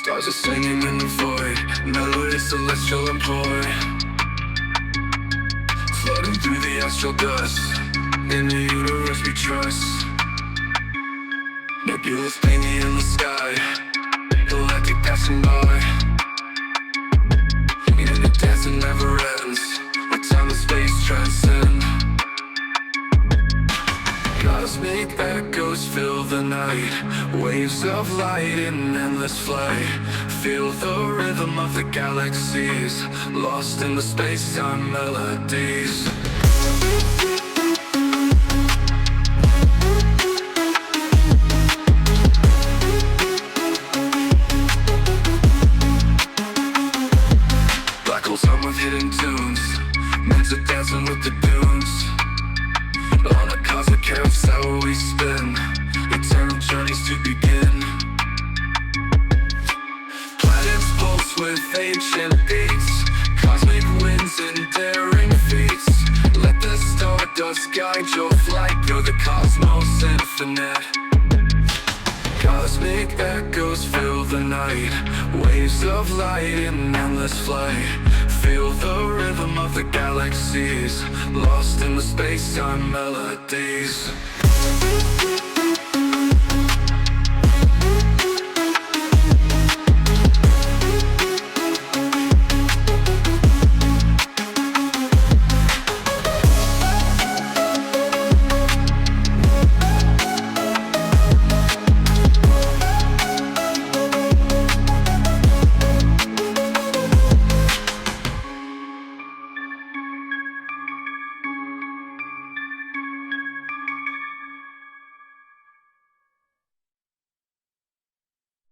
Stars are singing in the void, melodies celestial and void, floating through the astral dust. In the universe we trust. Nebulas painting in the sky, galactic passing by. And the dancing never ends, where time and space transcend. Cosmic echoes fill the night, waves of light in endless flight. Feel the rhythm of the galaxies, lost in the space-time melodies. Black holes hum with hidden tunes, moons are dancing with the dunes. On a cosmic carousel we spin, eternal journeys to begin. Planets pulse with ancient beats, cosmic winds and daring feats. Let the stardust guide your flight, you're the cosmos infinite. Cosmic echoes fill the night, waves of light in endless flight. Feel the rhythm of the galaxies, lost in the space-time melodies.